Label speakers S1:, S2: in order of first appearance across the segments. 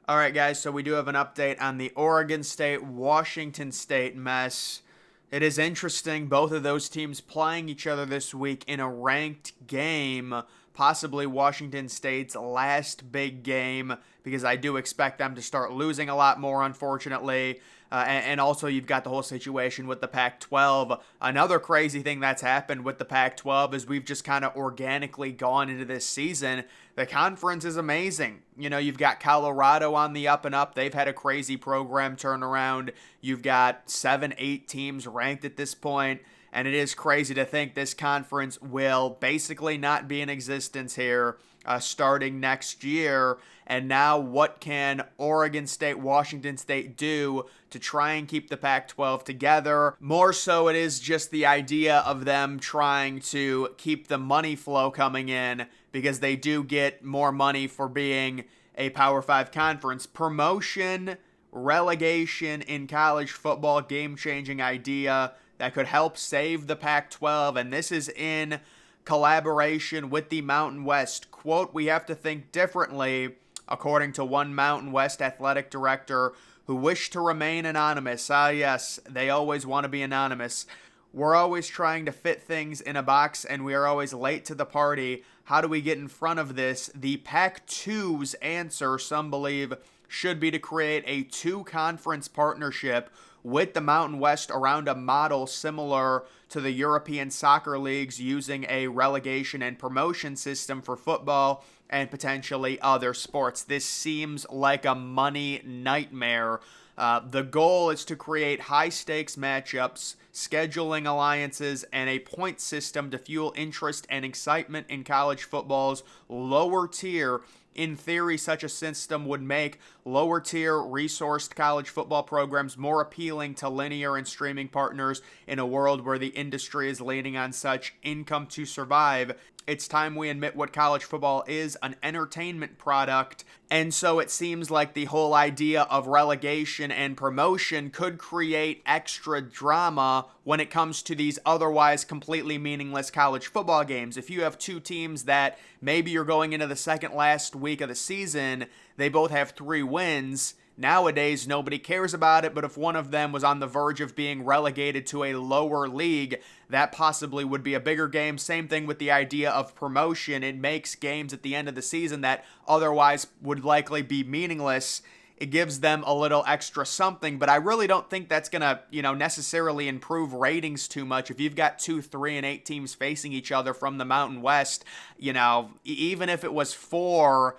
S1: All right, guys, so we do have an update on the Oregon State Washington State mess. It is interesting, both of those teams playing each other this week in a ranked game, possibly Washington State's last big game, because I do expect them to start losing a lot more, unfortunately. And also, you've got the whole situation with the Pac 12. Another crazy thing that's happened with the Pac 12 is we've just kind of organically gone into this season. The conference is amazing. You know, you've got Colorado on the up and up. They've had a crazy program turnaround. You've got 7, 8 teams ranked at this point. And it is crazy to think this conference will basically not be in existence here starting next year. And now, what can Oregon State, Washington State do to try and keep the Pac 12 together? More so, it is just the idea of them trying to keep the money flow coming in, because they do get more money for being a Power 5 conference. Promotion, relegation in college football, game-changing idea that could help save the Pac 12, and this is in collaboration with the Mountain West. Quote, "We have to think differently," according to one Mountain West athletic director who wished to remain anonymous. Ah, yes, they always want to be anonymous. "We're always trying to fit things in a box, and we are always late to the party. How do we get in front of this? The Pac-2's answer, some believe, should be to create a two-conference partnership with the Mountain West around a model similar to the European soccer leagues, using a relegation and promotion system for football and potentially other sports." This seems like a money nightmare. The goal is to create high-stakes matchups, scheduling alliances, and a point system to fuel interest and excitement in college football's lower tier. In theory, such a system would make lower-tier, resourced college football programs more appealing to linear and streaming partners in a world where the industry is leaning on such income to survive. It's time we admit what college football is: an entertainment product. And so it seems like the whole idea of relegation and promotion could create extra drama when it comes to these otherwise completely meaningless college football games. If you have two teams that maybe you're going into the second last week of the season, they both have 3 wins. Nowadays, nobody cares about it, but if one of them was on the verge of being relegated to a lower league, that possibly would be a bigger game. Same thing with the idea of promotion. It makes games at the end of the season that otherwise would likely be meaningless. It gives them a little extra something, but I really don't think that's going to, necessarily improve ratings too much. If you've got 2, 3, and 8 teams facing each other from the Mountain West, even if it was 4,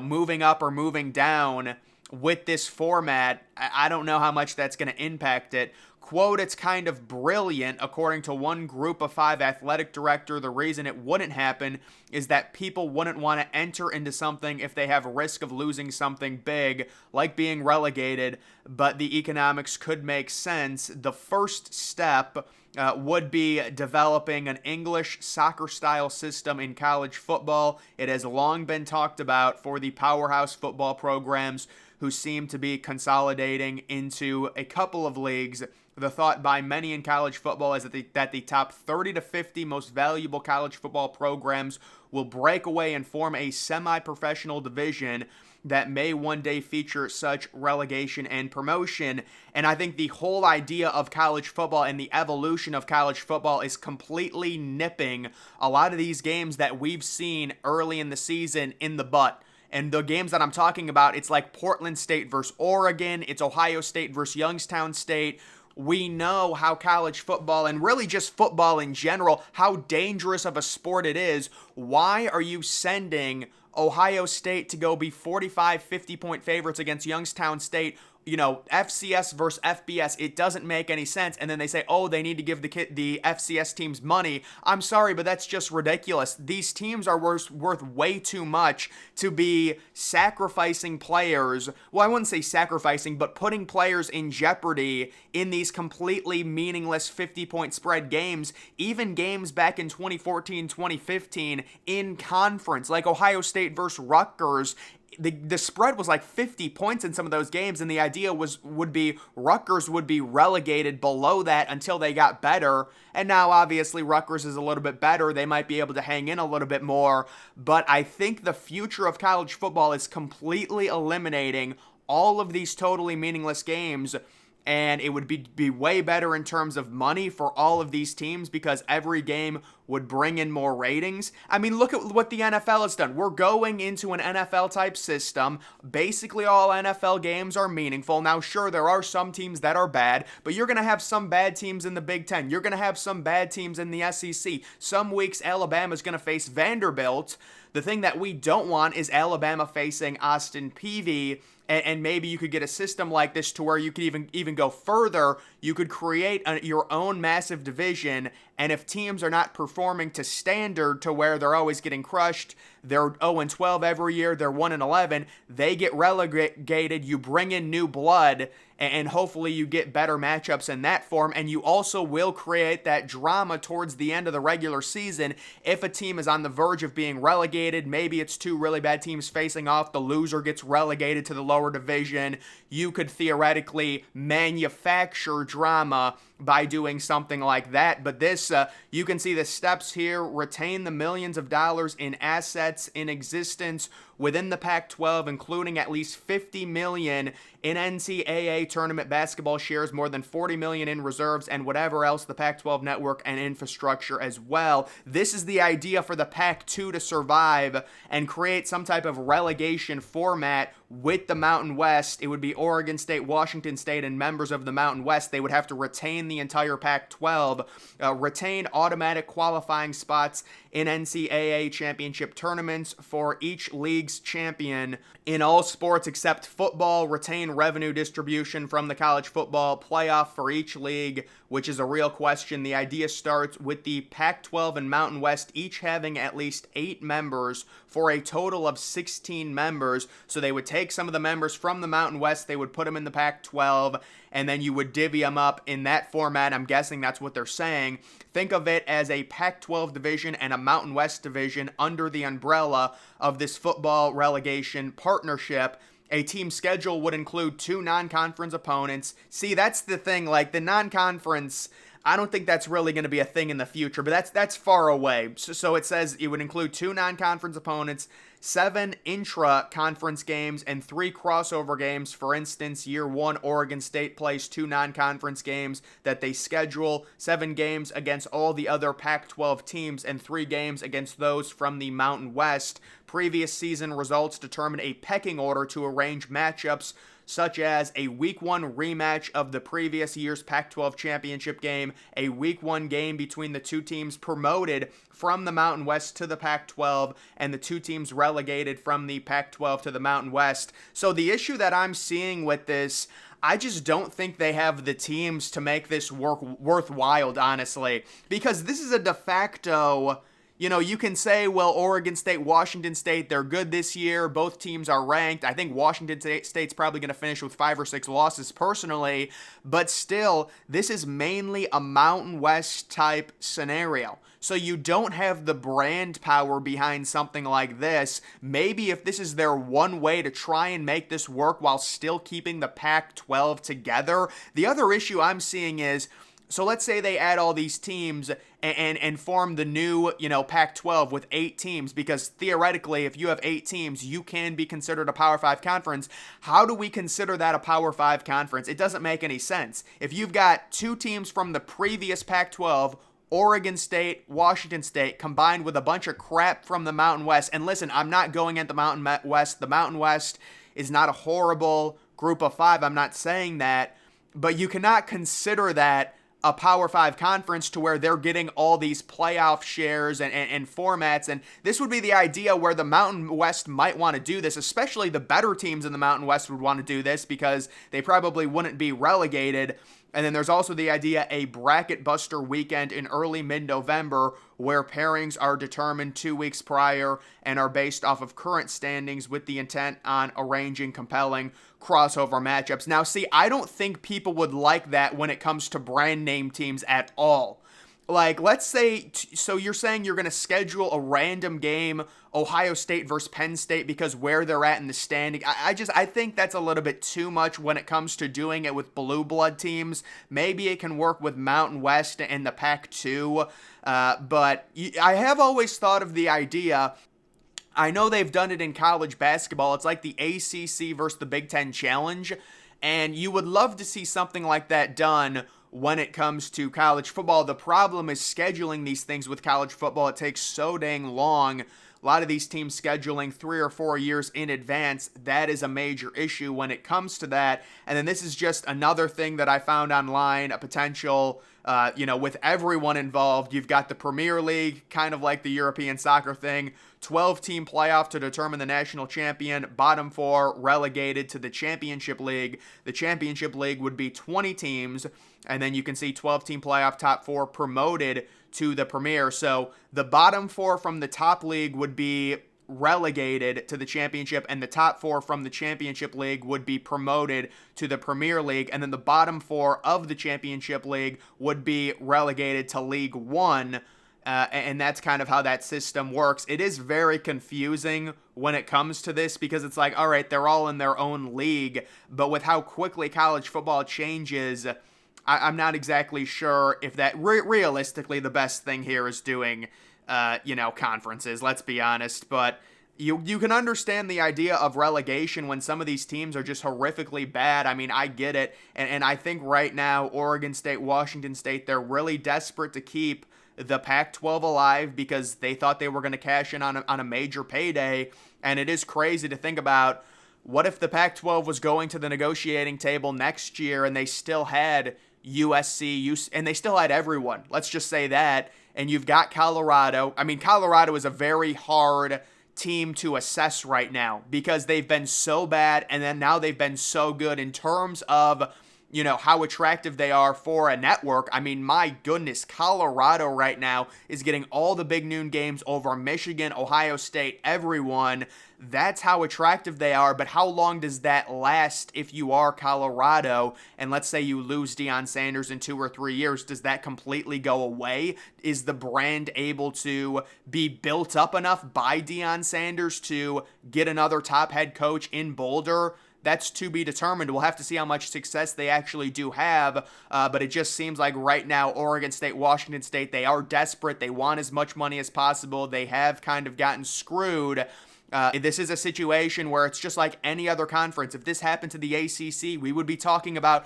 S1: moving up or moving down with this format, I don't know how much that's going to impact it. Quote, "It's kind of brilliant," according to one Group of 5 athletic director. "The reason it wouldn't happen is that people wouldn't want to enter into something if they have risk of losing something big, like being relegated, but the economics could make sense. The first step would be developing an English soccer-style system in college football. It has long been talked about for the powerhouse football programs who seem to be consolidating into a couple of leagues. The thought by many in college football is that the top 30 to 50 most valuable college football programs will break away and form a semi-professional division that may one day feature such relegation and promotion." And I think the whole idea of college football and the evolution of college football is completely nipping a lot of these games that we've seen early in the season in the butt. And the games that I'm talking about, it's like Portland State versus Oregon, it's Ohio State versus Youngstown State. We know how college football, and really just football in general, how dangerous of a sport it is. Why are you sending Ohio State to go be 45, 50-point favorites against Youngstown State? FCS versus FBS, it doesn't make any sense. And then they say, oh, they need to give the FCS teams money. I'm sorry, but that's just ridiculous. These teams are worth way too much to be sacrificing players. Well, I wouldn't say sacrificing, but putting players in jeopardy in these completely meaningless 50-point spread games. Even games back in 2014, 2015 in conference, like Ohio State versus Rutgers, the spread was like 50 points in some of those games, and the idea would be Rutgers would be relegated below that until they got better. And now obviously Rutgers is a little bit better. They might be able to hang in a little bit more, but I think the future of college football is completely eliminating all of these totally meaningless games. And it would be way better in terms of money for all of these teams because every game would bring in more ratings. I mean, look at what the NFL has done. We're going into an NFL type system. Basically, all NFL games are meaningful. Now, sure, there are some teams that are bad, but you're going to have some bad teams in the Big Ten. You're going to have some bad teams in the SEC. Some weeks, Alabama's going to face Vanderbilt. The thing that we don't want is Alabama facing Austin Peay. And maybe you could get a system like this to where you could even go further. You could create your own massive division, and if teams are not performing to standard to where they're always getting crushed, they're 0-12 every year, they're 1-11, they get relegated, you bring in new blood, and hopefully you get better matchups in that form, and you also will create that drama towards the end of the regular season. If a team is on the verge of being relegated, maybe it's two really bad teams facing off, the loser gets relegated to the lower division, you could theoretically manufacture drama by doing something like that. But this, you can see the steps here: retain the millions of dollars in assets in existence within the Pac-12, including at least $50 million in NCAA tournament basketball shares, more than $40 million in reserves, and whatever else the Pac-12 network and infrastructure as well. This is the idea for the Pac-2 to survive and create some type of relegation format with the Mountain West. It would be Oregon State, Washington State, and members of the Mountain West. They would have to retain the entire Pac-12, retain automatic qualifying spots in NCAA championship tournaments for each league's champion in all sports except football, retain revenue distribution from the college football playoff for each league, which is a real question. The idea starts with the Pac-12 and Mountain West each having at least 8 members for a total of 16 members. So they would take some of the members from the Mountain West, they would put them in the Pac-12, and then you would divvy them up in that format. I'm guessing that's what they're saying. Think of it as a Pac-12 division and a Mountain West division under the umbrella of this football relegation partnership. A team schedule would include 2 non-conference opponents. See, that's the thing, like the non-conference, I don't think that's really going to be a thing in the future, but that's far away. So it says it would include 2 non-conference opponents, 7 intra-conference games, and 3 crossover games. For instance, year 1, Oregon State plays 2 non-conference games that they schedule, 7 games against all the other Pac-12 teams, and 3 games against those from the Mountain West. Previous season results determine a pecking order to arrange matchups, such as a Week 1 rematch of the previous year's Pac-12 championship game, a Week 1 game between the 2 teams promoted from the Mountain West to the Pac-12, and the 2 teams relegated from the Pac-12 to the Mountain West. So the issue that I'm seeing with this, I just don't think they have the teams to make this work worthwhile, honestly, because this is a de facto... You know, you can say, well, Oregon State, Washington State, they're good this year. Both teams are ranked. I think Washington State's probably going to finish with 5 or 6 losses personally. But still, this is mainly a Mountain West type scenario. So you don't have the brand power behind something like this. Maybe if this is their one way to try and make this work while still keeping the Pac-12 together. The other issue I'm seeing is, so let's say they add all these teams and form the new, Pac-12 with 8 teams, because theoretically, if you have 8 teams, you can be considered a Power 5 conference. How do we consider that a Power 5 conference? It doesn't make any sense. If you've got 2 teams from the previous Pac-12, Oregon State, Washington State, combined with a bunch of crap from the Mountain West, and listen, I'm not going at the Mountain West. The Mountain West is not a horrible group of 5. I'm not saying that, but you cannot consider that a Power 5 conference to where they're getting all these playoff shares and formats. And this would be the idea where the Mountain West might want to do this, especially the better teams in the Mountain West would want to do this because they probably wouldn't be relegated. And then there's also the idea a bracket buster weekend in early mid-November where pairings are determined 2 weeks prior and are based off of current standings with the intent on arranging compelling crossover matchups. Now, see, I don't think people would like that when it comes to brand name teams at all. Like, let's say, so you're saying you're going to schedule a random game, Ohio State versus Penn State, because where they're at in the standing. I think that's a little bit too much when it comes to doing it with blue blood teams. Maybe it can work with Mountain West and the Pac-2, but I have always thought of the idea. I know they've done it in college basketball. It's like the ACC versus the Big Ten Challenge, and you would love to see something like that done when it comes to college football. The problem is scheduling these things with college football. It takes so dang long. A lot of these teams scheduling 3 or 4 years in advance. That is a major issue when it comes to that. And then this is just another thing that I found online, a potential, with everyone involved. You've got the Premier League, kind of like the European soccer thing, 12-team playoff to determine the national champion, bottom 4 relegated to the Championship League. The Championship League would be 20 teams, and then you can see 12-team playoff, top 4 promoted to the Premier. So the bottom 4 from the top league would be relegated to the championship, and the top 4 from the Championship League would be promoted to the Premier League, and then the bottom 4 of the Championship League would be relegated to League One. And that's kind of how that system works. It is very confusing when it comes to this because it's like, all right, they're all in their own league, but with how quickly college football changes, I'm not exactly sure if that realistically the best thing here is doing, conferences, let's be honest. But you can understand the idea of relegation when some of these teams are just horrifically bad. I mean, I get it. And I think right now, Oregon State, Washington State, they're really desperate to keep the Pac-12 alive because they thought they were going to cash in on a major payday. And it is crazy to think about, what if the Pac-12 was going to the negotiating table next year and they still had USC, and they still had everyone. Let's just say that. And you've got Colorado. I mean, Colorado is a very hard team to assess right now because they've been so bad and then now they've been so good in terms of, how attractive they are for a network. I mean, my goodness, Colorado right now is getting all the big noon games over Michigan, Ohio State, everyone. That's how attractive they are, but how long does that last if you are Colorado? And let's say you lose Deion Sanders in 2 or 3 years. Does that completely go away? Is the brand able to be built up enough by Deion Sanders to get another top head coach in Boulder? That's to be determined. We'll have to see how much success they actually do have, but it just seems like right now, Oregon State, Washington State, they are desperate. They want as much money as possible. They have kind of gotten screwed. This is a situation where it's just like any other conference. If this happened to the ACC, we would be talking about,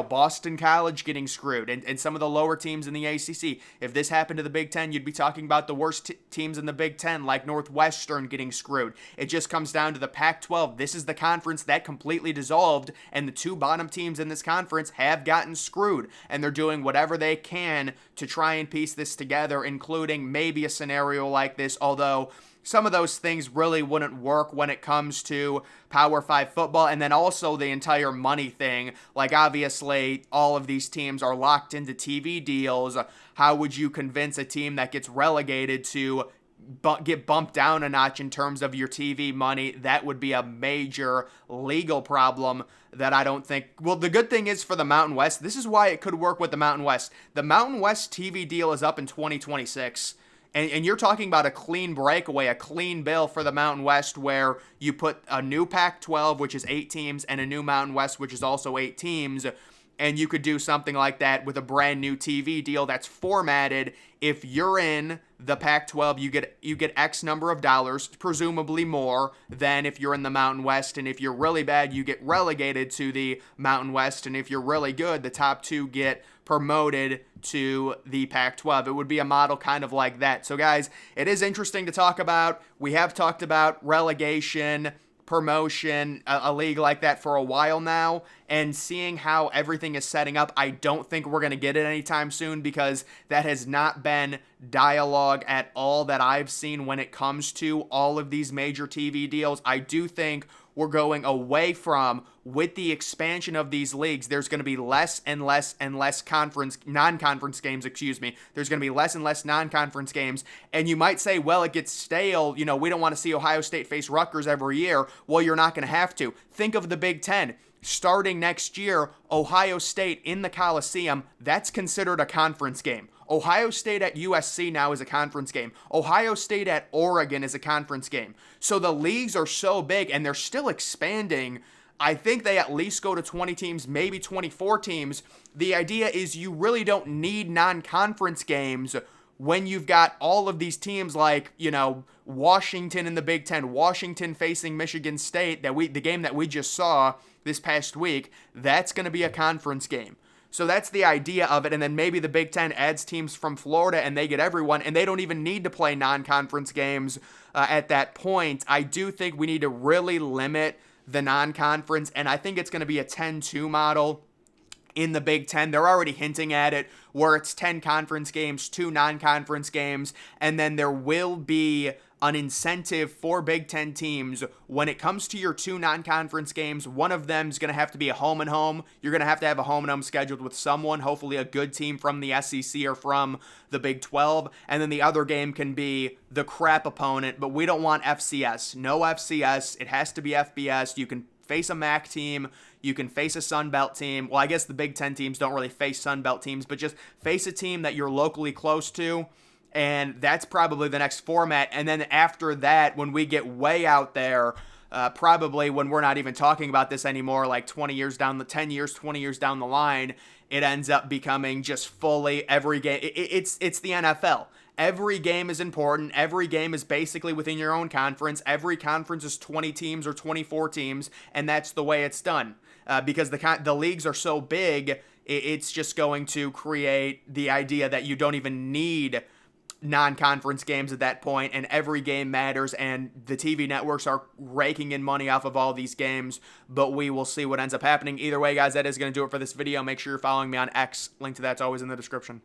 S1: Boston College getting screwed and some of the lower teams in the ACC. If this happened to the Big Ten, you'd be talking about the worst teams in the Big Ten, like Northwestern getting screwed. It just comes down to the Pac-12. This is the conference that completely dissolved, and the 2 bottom teams in this conference have gotten screwed, and they're doing whatever they can to try and piece this together, including maybe a scenario like this, although some of those things really wouldn't work when it comes to Power 5 football. And then also the entire money thing. Like, obviously, all of these teams are locked into TV deals. How would you convince a team that gets relegated to get bumped down a notch in terms of your TV money? That would be a major legal problem that I don't think. Well, the good thing is for the Mountain West, this is why it could work with the Mountain West. The Mountain West TV deal is up in 2026. And you're talking about a clean breakaway, a clean bill for the Mountain West where you put a new Pac-12, which is 8 teams, and a new Mountain West, which is also 8 teams. And you could do something like that with a brand new TV deal that's formatted. If you're in the Pac-12, you get X number of dollars, presumably more than if you're in the Mountain West. And if you're really bad, you get relegated to the Mountain West. And if you're really good, the top 2 get promoted to the Pac-12. It would be a model kind of like that. So guys, it is interesting to talk about. We have talked about relegation, promotion, a league like that for a while now, and seeing how everything is setting up, I don't think we're going to get it anytime soon because that has not been dialogue at all that I've seen when it comes to all of these major TV deals. I do think we're going away from, with the expansion of these leagues, there's going to be less and less and less non-conference games, There's going to be less and less non-conference games. And you might say, well, it gets stale. We don't want to see Ohio State face Rutgers every year. Well, you're not going to have to. Think of the Big Ten. starting next year, Ohio State in the Coliseum, that's considered a conference game. Ohio State at USC now is a conference game. Ohio State at Oregon is a conference game. So the leagues are so big and they're still expanding. I think they at least go to 20 teams, maybe 24 teams. The idea is you really don't need non-conference games when you've got all of these teams like, Washington in the Big Ten, Washington facing Michigan State, the game that we just saw this past week, that's going to be a conference game. So that's the idea of it, and then maybe the Big Ten adds teams from Florida and they get everyone, and they don't even need to play non-conference games at that point. I do think we need to really limit the non-conference, and I think it's going to be a 10-2 model in the Big Ten. They're already hinting at it, where it's 10 conference games, 2 non-conference games, and then there will be an incentive for Big Ten teams when it comes to your 2 non-conference games. One of them is going to have to be a home and home. You're going to have a home and home scheduled with someone, hopefully a good team from the SEC or from the Big 12, and then the other game can be the crap opponent, but we don't want FCS. No FCS. It has to be FBS. You can face a MAC team. You can face a Sun Belt team. Well, I guess the Big Ten teams don't really face Sun Belt teams, but just face a team that you're locally close to. And that's probably the next format. And then after that, when we get way out there, probably when we're not even talking about this anymore, like 20 years, 20 years down the line, it ends up becoming just fully every game. It's the NFL. Every game is important. Every game is basically within your own conference. Every conference is 20 teams or 24 teams, and that's the way it's done. Because the leagues are so big, it's just going to create the idea that you don't even need non-conference games at that point, and every game matters, and the TV networks are raking in money off of all these games, but we will see what ends up happening. Either way, guys, that is going to do it for this video. Make sure you're following me on X. Link to that's always in the description.